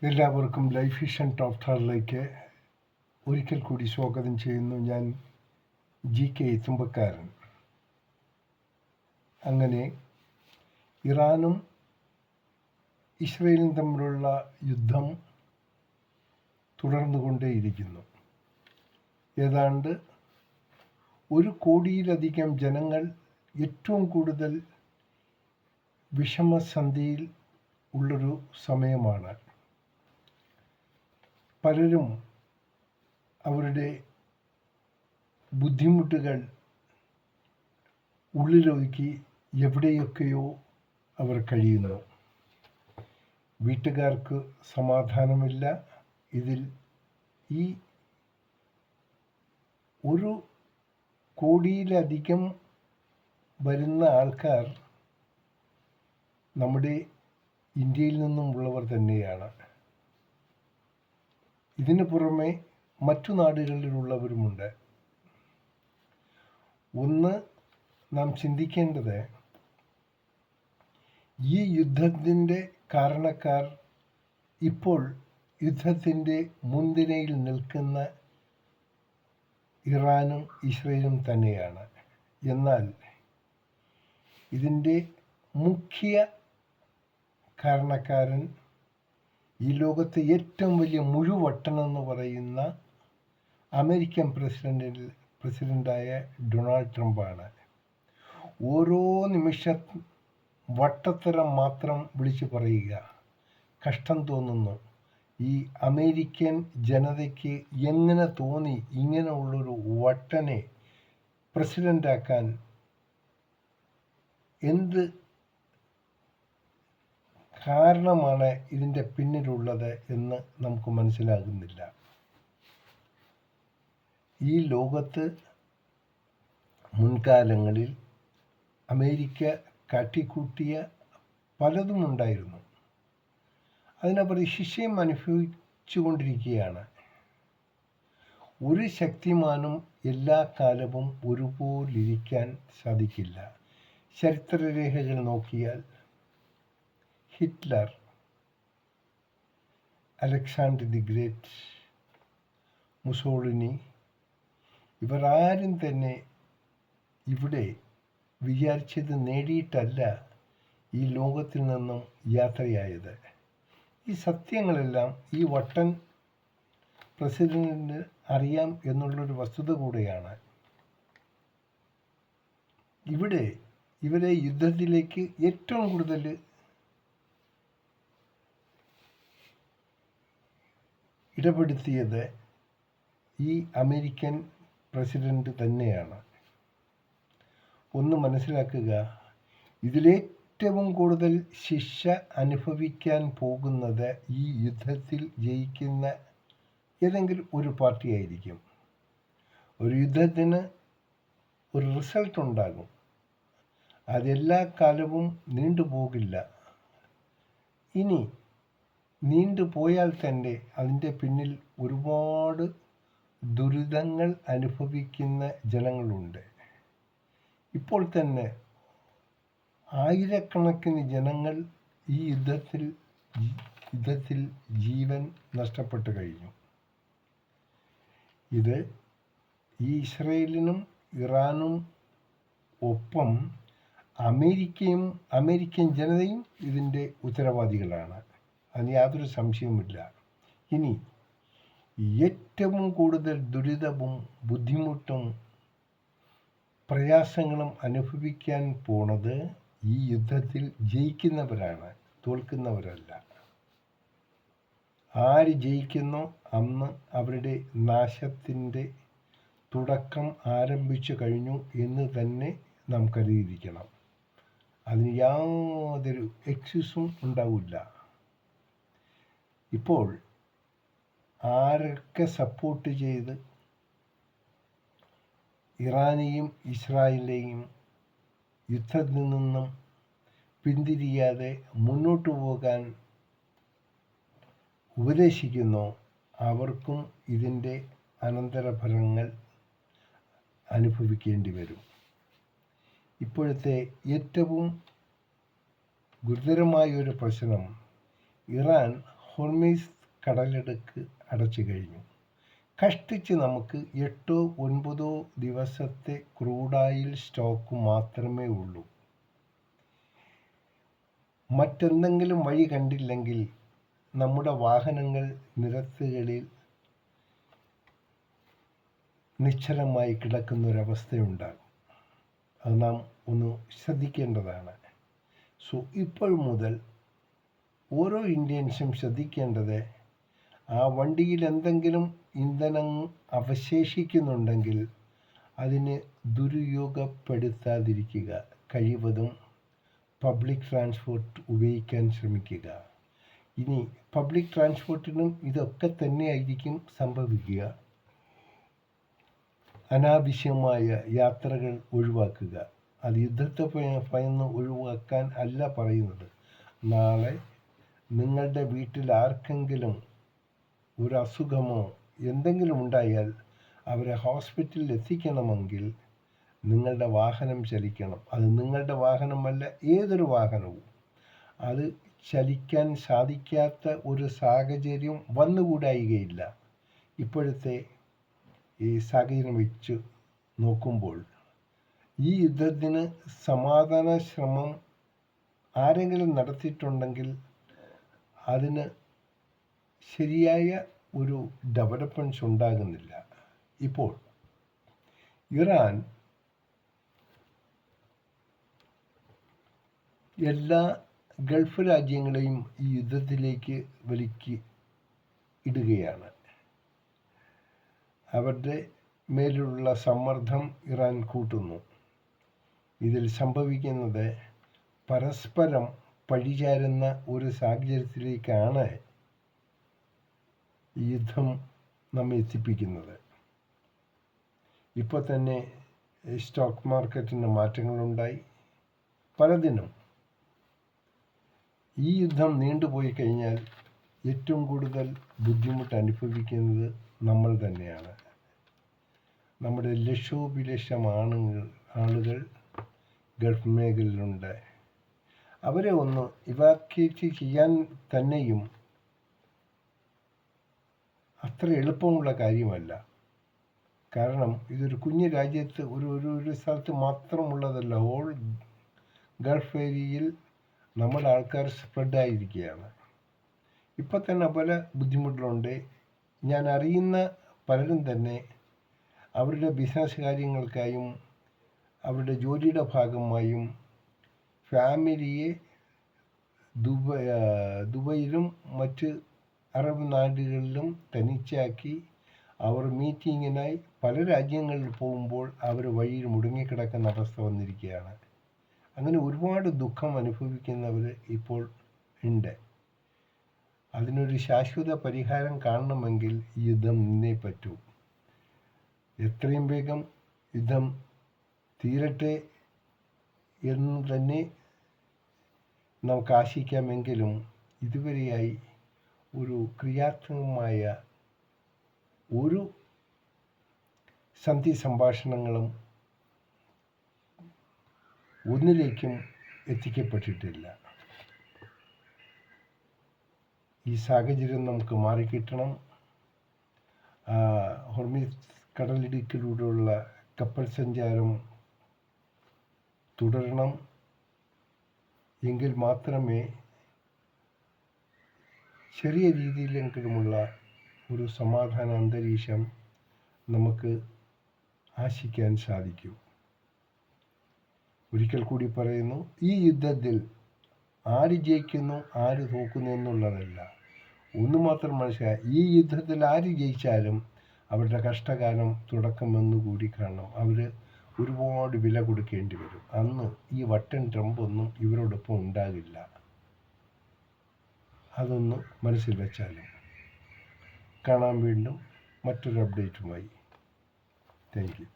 എല്ലാവർക്കും life vision top ടാറിലേക്ക് ഒരിക്കൽ കൂടി സ്വാഗതം ചെയ്യുന്നു. ഞാൻ GK തുമ്പക്കാരൻ. അങ്ങനെ ഇറാനും ഇസ്രയേലും തമ്മിലുള്ള യുദ്ധം തുടർന്നുകൊണ്ടേയിരിക്കുന്നു. ഏതാണ്ട് 1 കോടിയിലധികം ജനങ്ങൾ ഏറ്റവും കൂടുതൽ വിഷമസന്ധിയിൽ ഉള്ളൊരു സമയമാണ്. പലരും അവരുടെ ബുദ്ധിമുട്ടുകൾ ഉള്ളിലൊതുക്കി എവിടെയൊക്കെയോ അവർ കഴിയുന്നു. വീട്ടുകാർക്ക് സമാധാനമില്ല. ഇതിൽ ഈ 1 കോടിയിലധികം വരുന്ന ആൾക്കാർ നമ്മുടെ ഇന്ത്യയിൽ നിന്നുമുള്ളവർ തന്നെയാണ്. ഇതിനു പുറമെ മറ്റു നാടുകളിലുള്ളവരുമുണ്ട്. ഒന്ന് നാം ചിന്തിക്കേണ്ടത്, ഈ യുദ്ധത്തിൻ്റെ കാരണക്കാർ ഇപ്പോൾ യുദ്ധത്തിൻ്റെ മുൻനിരയിൽ നിൽക്കുന്ന ഇറാനും ഇസ്രയേലും തന്നെയാണ്. എന്നാൽ ഇതിൻ്റെ മുഖ്യ കാരണക്കാരൻ ഈ ലോകത്തെ ഏറ്റവും വലിയ മുഴുവട്ടനെന്ന് പറയുന്ന അമേരിക്കൻ പ്രസിഡൻ്റായ ഡൊണാൾഡ് ട്രംപാണ്. ഓരോ നിമിഷം വട്ടത്തരം മാത്രം വിളിച്ചു പറയുക. കഷ്ടം തോന്നുന്നു. ഈ അമേരിക്കൻ ജനതയ്ക്ക് എങ്ങനെ തോന്നി ഇങ്ങനെയുള്ളൊരു വട്ടനെ പ്രസിഡൻ്റാക്കാൻ? എന്ത് കാരണമാണ് ഇതിൻ്റെ പിന്നിലുള്ളത് എന്ന് നമുക്ക് മനസ്സിലാകുന്നില്ല. ഈ ലോകത്ത് മുൻകാലങ്ങളിൽ അമേരിക്ക കാട്ടിക്കൂട്ടിയ പലതും ഉണ്ടായിരുന്നു. അതിനവർ ശിക്ഷയും അനുഭവിച്ചു കൊണ്ടിരിക്കുകയാണ്. ഒരു ശക്തിമാനും എല്ലാ കാലവും ഒരുപോലിരിക്കാൻ സാധിക്കില്ല. ചരിത്രരേഖകൾ നോക്കിയാൽ Hitler, Alexander the great, Mussolini, ഇവർ ആരും തന്നെ ഇവിടെ വിചാരിച്ചത് നേടിയിട്ടല്ല ഈ ലോകത്തിൽ നിന്നും യാത്രയായത്. ഈ സത്യങ്ങളെല്ലാം ഈ വട്ടൻ പ്രസിഡന്റിന് അറിയാം എന്നുള്ളൊരു വസ്തുത കൂടെയാണ്. ഇവിടെ ഇവരെ യുദ്ധത്തിലേക്ക് ഏറ്റവും കൂടുതൽ ഇടപെടുത്തിയത് ഈ അമേരിക്കൻ പ്രസിഡന്റ് തന്നെയാണ്. ഒന്ന് മനസ്സിലാക്കുക, ഇതിലേറ്റവും കൂടുതൽ ശിക്ഷ അനുഭവിക്കാൻ പോകുന്നത് ഈ യുദ്ധത്തിൽ ജയിക്കുന്ന ഏതെങ്കിലും ഒരു പാർട്ടിയായിരിക്കും. ഒരു യുദ്ധത്തിന് ഒരു റിസൾട്ട് ഉണ്ടാകും. അതെല്ലാ കാലവും നീണ്ടുപോകില്ല. ഇനി നീണ്ടുപോയാൽ തന്നെ അതിൻ്റെ പിന്നിൽ ഒരുപാട് ദുരിതങ്ങൾ അനുഭവിക്കുന്ന ജനങ്ങളുണ്ട്. ഇപ്പോൾ തന്നെ ആയിരക്കണക്കിന് ജനങ്ങൾ ഈ യുദ്ധത്തിൽ ജീവൻ നഷ്ടപ്പെട്ടു കഴിഞ്ഞു. ഇത് ഈ ഇസ്രയേലിനും ഇറാനും ഒപ്പം അമേരിക്കൻ ജനതയും ഇതിൻ്റെ ഉത്തരവാദികളാണ്. അതിന് യാതൊരു സംശയവുമില്ല. ഇനി ഏറ്റവും കൂടുതൽ ദുരിതവും ബുദ്ധിമുട്ടും പ്രയാസങ്ങളും അനുഭവിക്കാൻ പോണത് ഈ യുദ്ധത്തിൽ ജയിക്കുന്നവരാണ്, തോൽക്കുന്നവരല്ല. ആര് ജയിക്കുന്നോ അന്ന് അവരുടെ നാശത്തിൻ്റെ തുടക്കം ആരംഭിച്ചു കഴിഞ്ഞു എന്ന് തന്നെ നാം കരുതിയിരിക്കണം. അതിന് യാതൊരു എക്സ്ക്യൂസും ഉണ്ടാവില്ല. ഇപ്പോൾ ആരൊക്കെ സപ്പോർട്ട് ചെയ്ത് ഇറാനെയും ഇസ്രായേലിനെയും യുദ്ധത്തിൽ നിന്നും പിന്തിരിയാതെ മുന്നോട്ട് പോകാൻ ഉപദേശിക്കുന്നോ അവർക്കും ഇതിൻ്റെ അനന്തരഫലങ്ങൾ അനുഭവിക്കേണ്ടി വരും. ഇപ്പോഴത്തെ ഏറ്റവും ഗുരുതരമായൊരു പ്രശ്നം ഇറാൻ ഹോർമീസ് കടലിടുക്ക് അടച്ചു കഴിഞ്ഞു. കഷ്ടിച്ച് നമുക്ക് 8-9 ദിവസത്തെ ക്രൂഡായിൽ സ്റ്റോക്ക് മാത്രമേ ഉള്ളൂ. മറ്റെന്തെങ്കിലും വഴി കണ്ടില്ലെങ്കിൽ നമ്മുടെ വാഹനങ്ങൾ നിരത്തുകളിൽ നിശ്ചലമായി കിടക്കുന്നൊരവസ്ഥയുണ്ടാകും. അത് നാം ഒന്ന് ശ്രദ്ധിക്കേണ്ടതാണ്. ഇപ്പോൾ മുതൽ ഓരോ ഇന്ത്യൻസും ശ്രദ്ധിക്കേണ്ടത്, ആ വണ്ടിയിൽ എന്തെങ്കിലും ഇന്ധനം അവശേഷിക്കുന്നുണ്ടെങ്കിൽ അതിന് ദുരുപയോഗപ്പെടുത്താതിരിക്കുക. കഴിവതും പബ്ലിക് ട്രാൻസ്പോർട്ട് ഉപയോഗിക്കാൻ ശ്രമിക്കുക. ഇനി പബ്ലിക് ട്രാൻസ്പോർട്ടിനും ഇതൊക്കെ തന്നെയായിരിക്കും സംഭവിക്കുക. അനാവശ്യമായ യാത്രകൾ ഒഴിവാക്കുക. അത് യുദ്ധത്തെ ഭയന്ന് ഒഴിവാക്കാൻ അല്ല പറയുന്നത്. നാളെ നിങ്ങളുടെ വീട്ടിൽ ആർക്കെങ്കിലും ഒരു അസുഖമോ എന്തെങ്കിലും ഉണ്ടായാൽ അവരെ ഹോസ്പിറ്റലിൽ എത്തിക്കണമെങ്കിൽ നിങ്ങളുടെ വാഹനം ചലിക്കണം. അത് നിങ്ങളുടെ വാഹനമല്ല, ഏതൊരു വാഹനവും. അത് ചലിക്കാൻ സാധിക്കാത്ത ഒരു സാഹചര്യം വന്നുകൂടായികയില്ല. ഇപ്പോഴത്തെ ഈ സാഹചര്യം വെച്ച് നോക്കുമ്പോൾ ഈ യുദ്ധത്തിന് സമാധാന ശ്രമം ആരെങ്കിലും നടത്തിയിട്ടുണ്ടെങ്കിൽ അതിന് ശരിയായ ഒരു ഡെവലപ്മെൻറ്റ്സ് ഉണ്ടാകുന്നില്ല. ഇപ്പോൾ ഇറാൻ എല്ലാ ഗൾഫ് രാജ്യങ്ങളെയും ഈ യുദ്ധത്തിലേക്ക് ഇടുകയാണ്. അവരുടെ മേലുള്ള സമ്മർദ്ദം ഇറാൻ കൂട്ടുന്നു. ഇതിൽ സംഭവിക്കുന്നത് പരസ്പരം പഴിചാരുന്ന ഒരു സാഹചര്യത്തിലേക്കാണ് ഈ യുദ്ധം നമ്മെ എത്തിപ്പിക്കുന്നത്. ഇപ്പോൾ തന്നെ സ്റ്റോക്ക് മാർക്കറ്റിന് മാറ്റങ്ങളുണ്ടായി. പലതിനും ഈ യുദ്ധം നീണ്ടുപോയി കഴിഞ്ഞാൽ ഏറ്റവും കൂടുതൽ ബുദ്ധിമുട്ട് അനുഭവിക്കുന്നത് നമ്മൾ തന്നെയാണ്. നമ്മുടെ ലക്ഷോപലക്ഷം ആളുകൾ ഗൾഫ് മേഖലയിലുണ്ട്. അവരെ ഒന്ന് ഇവാക്യുവേറ്റ് ചെയ്യാൻ തന്നെയും അത്ര എളുപ്പമുള്ള കാര്യമല്ല. കാരണം ഇതൊരു കുഞ്ഞു രാജ്യത്ത് ഒരു സ്ഥലത്ത് മാത്രമുള്ളതല്ല. ഹോൾ ഗൾഫ് ഏരിയയിൽ നമ്മുടെ ആൾക്കാർ സ്പ്രെഡായിരിക്കുകയാണ്. ഇപ്പം തന്നെ പല ബുദ്ധിമുട്ടുകളുണ്ട്. ഞാൻ അറിയുന്ന പലരും തന്നെ അവരുടെ ബിസിനസ് കാര്യങ്ങൾക്കായും അവരുടെ ജോലിയുടെ ഭാഗമായും ഫാമിലിയെ ദുബൈയിലും മറ്റ് അറബ് നാടുകളിലും തനിച്ചാക്കി അവർ മീറ്റിങ്ങിനായി പല രാജ്യങ്ങളിൽ പോകുമ്പോൾ അവർ വഴിയിൽ മുടങ്ങിക്കിടക്കുന്ന അവസ്ഥ വന്നിരിക്കുകയാണ്. അങ്ങനെ ഒരുപാട് ദുഃഖം അനുഭവിക്കുന്നവർ ഇപ്പോൾ ഉണ്ട്. അതിനൊരു ശാശ്വത പരിഹാരം കാണണമെങ്കിൽ ഈ യുദ്ധം നിന്നേ പറ്റൂ. എത്രയും വേഗം യുദ്ധം തീരട്ടെ എന്ന് തന്നെ നമുക്ക് ആശിക്കാമെങ്കിലും ഇതുവരെയായി ഒരു ക്രിയാത്മകമായ ഒരു സന്ധി സംഭാഷണങ്ങളും ഒന്നിലേക്കും എത്തിക്കപ്പെട്ടിട്ടില്ല. ഈ സാഹചര്യം നമുക്ക് മാറിക്കിട്ടണം. ഹോർമൂസ് കടലിടുക്കിലൂടെയുള്ള കപ്പൽ സഞ്ചാരം തുടരണം. എങ്കിൽ മാത്രമേ ചെറിയ രീതിയിലെങ്കിലുമുള്ള ഒരു സമാധാന അന്തരീക്ഷം നമുക്ക് ആശിക്കാൻ സാധിക്കൂ. ഒരിക്കൽ കൂടി പറയുന്നു, ഈ യുദ്ധത്തിൽ ആര് ജയിക്കുന്നു ആര് തോക്കുന്നു എന്നുള്ളതല്ല, ഒന്ന് മാത്രം മനസ്സിലായി, ഈ യുദ്ധത്തിൽ ആര് ജയിച്ചാലും അവരുടെ കഷ്ടകാലം തുടക്കമെന്നുകൂടി കാണണം. അവർ ഒരുപാട് വില കൊടുക്കേണ്ടി വരും. അന്ന് ഈ വട്ടൻ ട്രംപൊന്നും ഇവരോടൊപ്പം ഉണ്ടാകില്ല. അതൊന്ന് മനസ്സിൽ വെച്ചാലും. കാണാം വീണ്ടും മറ്റൊരു അപ്ഡേറ്റുമായി. Thank you.